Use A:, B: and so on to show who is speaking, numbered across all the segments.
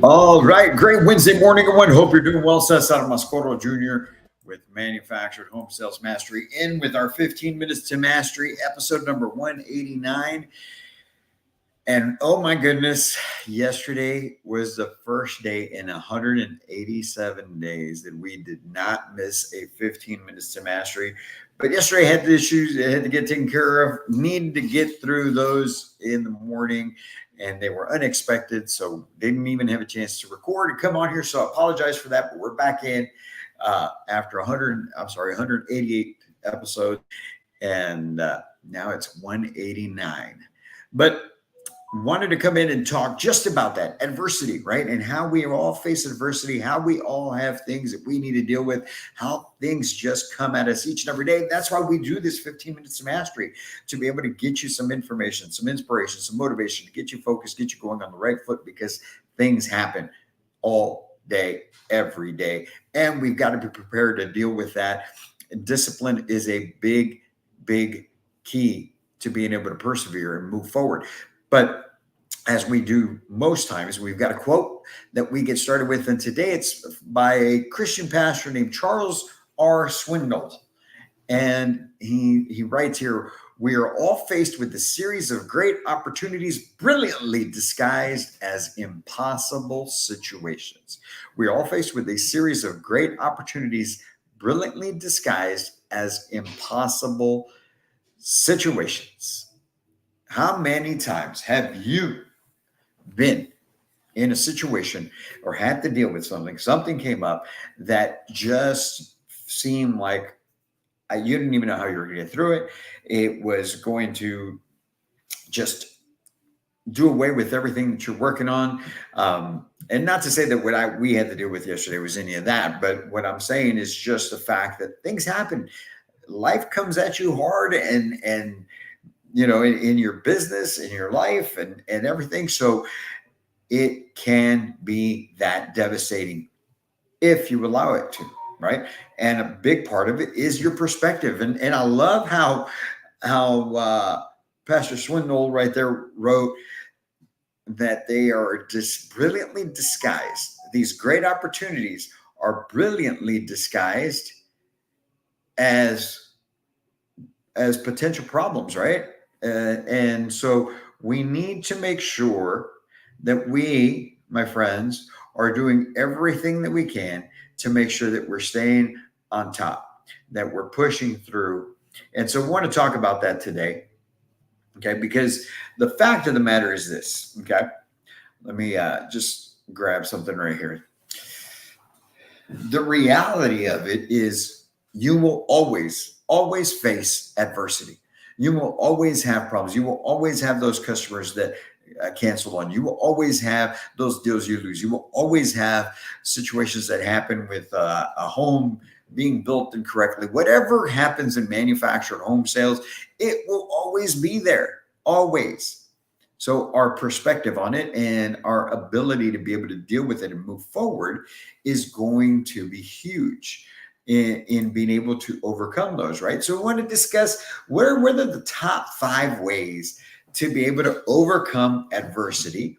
A: All right, great Wednesday morning, everyone. Hope you're doing well. Cesar Mascoro Jr. with Manufactured Home Sales Mastery in with our 15 Minutes to Mastery, episode number 189. And oh my goodness, yesterday was the first day in 187 days that we did not miss a 15 Minutes to Mastery. But yesterday I had issues, I had to get taken care of, needed to get through those in the morning, and they were unexpected, so didn't even have a chance to record and come on here. So I apologize for that, but we're back in after 188 episodes, and now it's 189. But wanted to come in and talk just about that adversity, right? And how we all face adversity, how we all have things that we need to deal with, how things just come at us each and every day. That's why we do this 15 Minutes to Mastery, to be able to get you some information, some inspiration, some motivation, to get you focused, get you going on the right foot, because things happen all day, every day. And we've got to be prepared to deal with that. Discipline is a big, big key to being able to persevere and move forward. But as we do most times, we've got a quote that we get started with. And today it's by a Christian pastor named Charles R. Swindoll. And he writes here, "We are all faced with a series of great opportunities brilliantly disguised as impossible situations." We are all faced with a series of great opportunities brilliantly disguised as impossible situations. How many times have you been in a situation or had to deal with something came up that just seemed like you didn't even know how you were going to get through it? It was going to just do away with everything that you're working on. And not to say that what we had to deal with yesterday was any of that, but what I'm saying is just the fact that things happen. Life comes at you hard, and you know, in your business, in your life, and everything. So it can be that devastating if you allow it to, right? And a big part of it is your perspective. And I love how Pastor Swindoll right there wrote that they are just brilliantly disguised. These great opportunities are brilliantly disguised as potential problems, right? And so we need to make sure that we, my friends, are doing everything that we can to make sure that we're staying on top, that we're pushing through. And so I want to talk about that today, okay? Because the fact of the matter is this, okay? Let me just grab something right here. The reality of it is you will always face adversity. You will always have problems. You will always have those customers that cancel on you. You will always have those deals you lose. You will always have situations that happen with a home being built incorrectly. Whatever happens in manufactured home sales, it will always be there, always. So our perspective on it and our ability to be able to deal with it and move forward is going to be huge in being able to overcome those, right? So we want to discuss what are the top 5 ways to be able to overcome adversity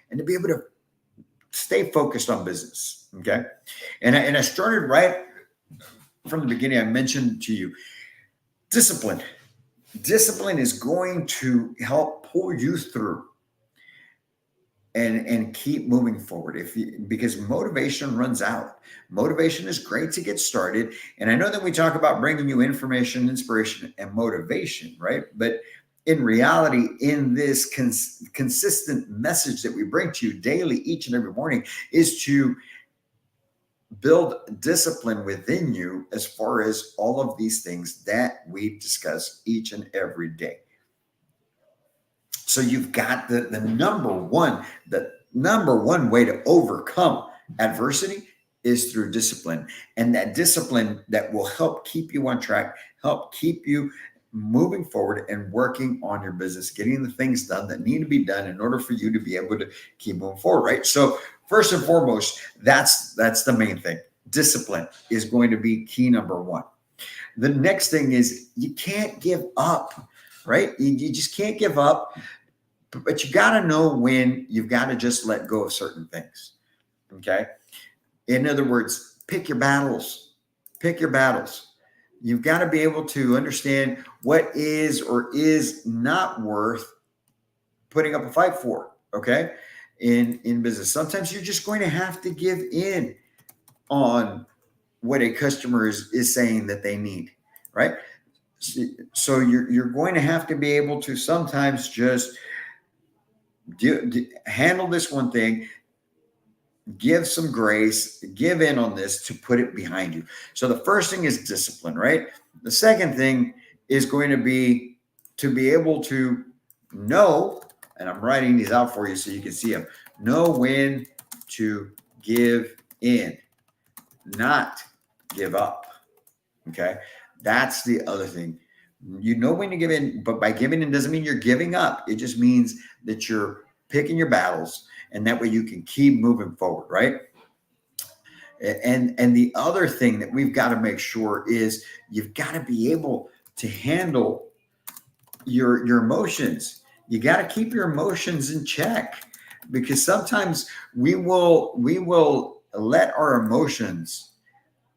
A: and to be able to stay focused on business, okay? And I started right from the beginning. I mentioned to you, discipline. Discipline is going to help pull you through and keep moving forward. Because motivation runs out. Motivation is great to get started. And I know that we talk about bringing you information, inspiration, and motivation, right? But in reality, in this consistent message that we bring to you daily, each and every morning, is to build discipline within you as far as all of these things that we discuss each and every day. So you've got the number one way to overcome adversity is through discipline, and that discipline that will help keep you on track, help keep you moving forward and working on your business, getting the things done that need to be done in order for you to be able to keep moving forward, right? So first and foremost, that's the main thing. Discipline is going to be key number one. The next thing is you can't give up, right? You just can't give up, but you got to know when you've got to just let go of certain things. Okay. In other words, pick your battles. Pick your battles. You've got to be able to understand what is or is not worth putting up a fight for. Okay. In business, sometimes you're just going to have to give in on what a customer is saying that they need, right? So you're going to have to be able to sometimes just handle this one thing, give some grace, give in on this to put it behind you. So the first thing is discipline, right? The second thing is going to be able to know, and I'm writing these out for you so you can see them, know when to give in, not give up. Okay. That's the other thing. You know when to give in, but by giving in doesn't mean you're giving up. It just means that you're picking your battles, and that way you can keep moving forward, right? And the other thing that we've got to make sure is you've got to be able to handle your emotions. You got to keep your emotions in check, because sometimes we will let our emotions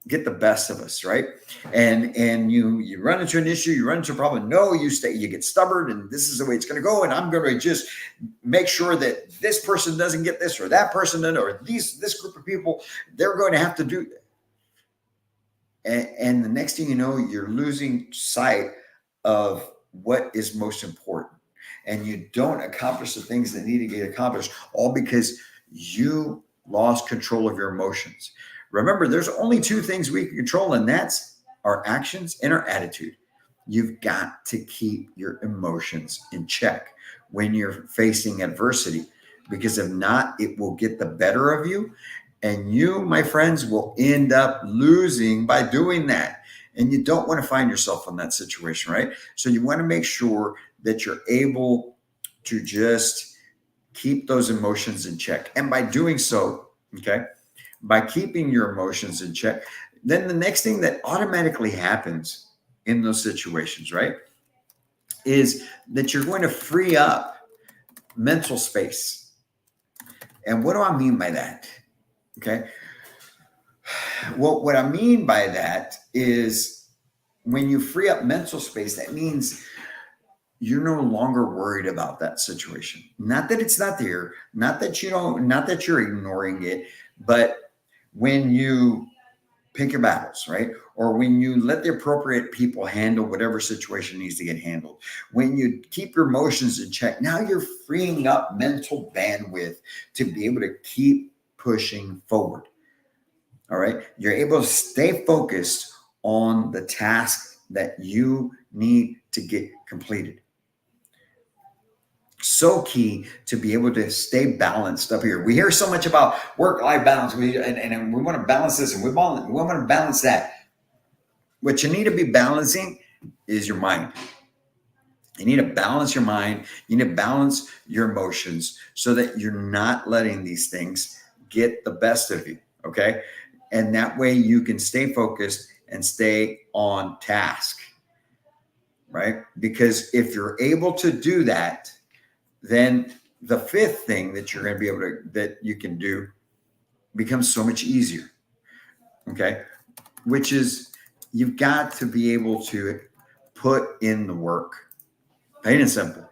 A: get the best of us, right? And you run into an issue, you run into a problem. No, you get stubborn, and this is the way it's going to go. And I'm going to just make sure that this person doesn't get this, or that person doesn't, or this group of people, they're going to have to do. And the next thing you know, you're losing sight of what is most important, and you don't accomplish the things that need to get accomplished, all because you lost control of your emotions. Remember, there's only two things we can control, and that's our actions and our attitude. You've got to keep your emotions in check when you're facing adversity, because if not, it will get the better of you. And you, my friends, will end up losing by doing that. And you don't want to find yourself in that situation, right? So you want to make sure that you're able to just keep those emotions in check. And by doing so, okay, by keeping your emotions in check, then the next thing that automatically happens in those situations, right, is that you're going to free up mental space. And what do I mean by that? Okay. Well, what I mean by that is when you free up mental space, that means you're no longer worried about that situation. Not that it's not there, not that you're ignoring it, but when you pick your battles, right? Or when you let the appropriate people handle whatever situation needs to get handled, when you keep your emotions in check, now you're freeing up mental bandwidth to be able to keep pushing forward. All right. You're able to stay focused on the task that you need to get completed. So key to be able to stay balanced up here. We hear so much about work-life balance, and we want to balance this, and we want to balance that. What you need to be balancing is your mind. You need to balance your mind. You need to balance your emotions so that you're not letting these things get the best of you, okay? And that way you can stay focused and stay on task, right? Because if you're able to do that, then the fifth thing that you're going to be able to, that you can do, becomes so much easier. Okay. Which is, you've got to be able to put in the work. Plain and simple.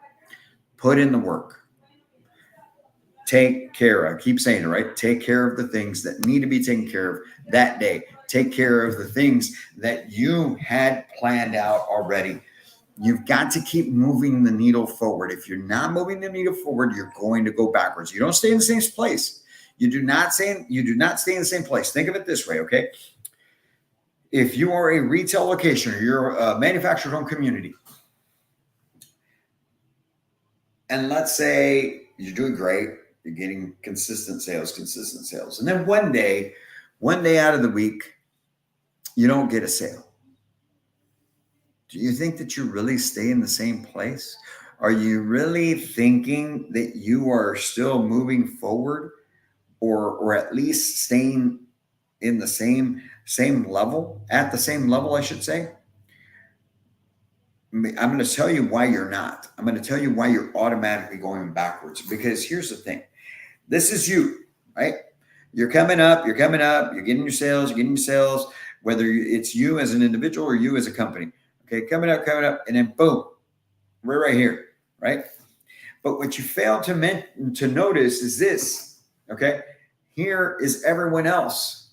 A: Put in the work. Take care. I keep saying it, right? Take care of the things that need to be taken care of that day. Take care of the things that you had planned out already. You've got to keep moving the needle forward. If you're not moving the needle forward, you're going to go backwards. You don't stay in the same place. You do not stay in the same place. Think of it this way, okay? If you are a retail location or you're a manufactured home community, and let's say you're doing great, you're getting consistent sales, and then one day one day out of the week, you don't get a sale. Do you think that you really stay in the same place? Are you really thinking that you are still moving forward, or at least staying in the same level, at the same level, I should say? I'm going to tell you why you're not. I'm going to tell you why you're automatically going backwards. Because here's the thing. This is you, right? You're coming up, you're getting your sales, whether it's you as an individual or you as a company. Okay, coming up, and then boom, we're right here, right? But what you fail to notice is this, okay? Here is everyone else.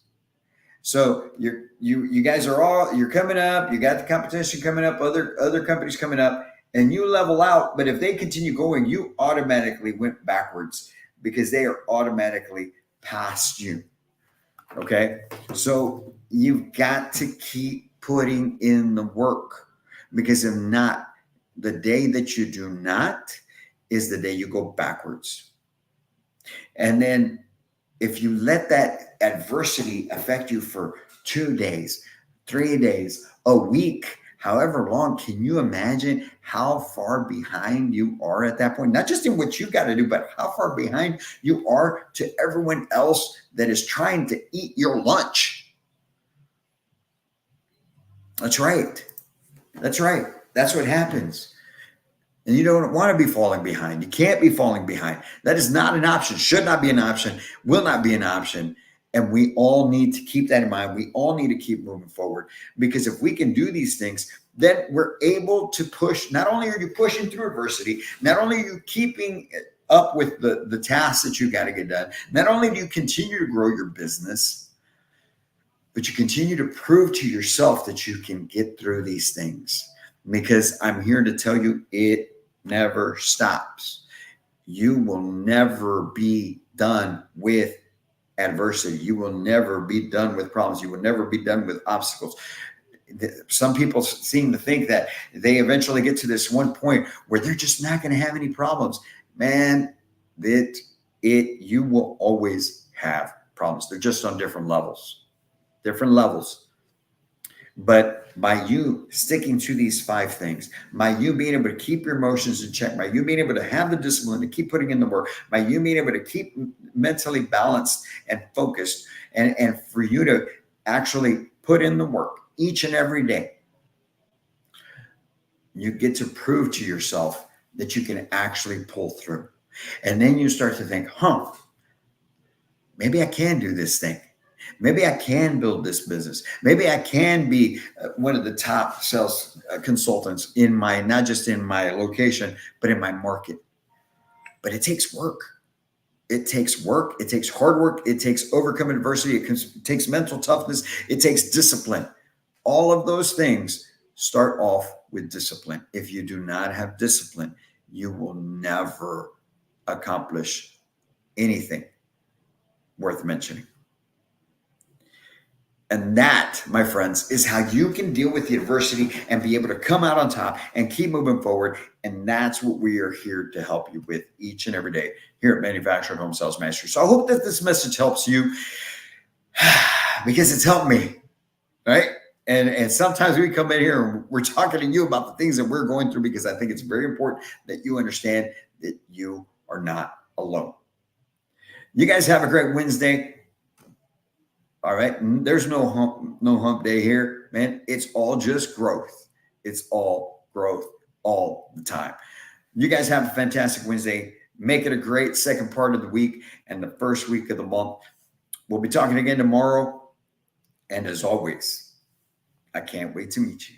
A: So you guys you're coming up, you got the competition coming up, other companies coming up, and you level out. But if they continue going, you automatically went backwards because they are automatically past you. Okay, so you've got to keep putting in the work, because if not, the day that you do not is the day you go backwards. And then if you let that adversity affect you for 2 days, 3 days, a week, however long, can you imagine how far behind you are at that point? Not just in what you got to do, but how far behind you are to everyone else that is trying to eat your lunch. That's right. That's right. That's what happens. And you don't want to be falling behind. You can't be falling behind. That is not an option. Should not be an option. Will not be an option. And we all need to keep that in mind. We all need to keep moving forward, because if we can do these things, then we're able to push. Not only are you pushing through adversity, not only are you keeping up with the tasks that you got to get done, not only do you continue to grow your business, but you continue to prove to yourself that you can get through these things. Because I'm here to tell you, it never stops. You will never be done with adversity. You will never be done with problems. You will never be done with obstacles. Some people seem to think that they eventually get to this one point where they're just not going to have any problems. Man, you will always have problems. They're just on different levels. But by you sticking to these 5 things, by you being able to keep your emotions in check, by you being able to have the discipline to keep putting in the work, by you being able to keep mentally balanced and focused, and for you to actually put in the work each and every day, you get to prove to yourself that you can actually pull through. And then you start to think, maybe I can do this thing. Maybe I can build this business. Maybe I can be one of the top sales consultants not just in my location, but in my market. But it takes work. It takes work. It takes hard work. It takes overcoming adversity. It takes mental toughness. It takes discipline. All of those things start off with discipline. If you do not have discipline, you will never accomplish anything worth mentioning. And that, my friends, is how you can deal with the adversity and be able to come out on top and keep moving forward. And that's what we are here to help you with each and every day here at Manufactured Home Sales Mastery. So I hope that this message helps you, because it's helped me, right? And sometimes we come in here and we're talking to you about the things that we're going through, because I think it's very important that you understand that you are not alone. You guys have a great Wednesday. All right. There's no hump day here, man. It's all just growth. It's all growth all the time. You guys have a fantastic Wednesday. Make it a great second part of the week and the first week of the month. We'll be talking again tomorrow. And as always, I can't wait to meet you.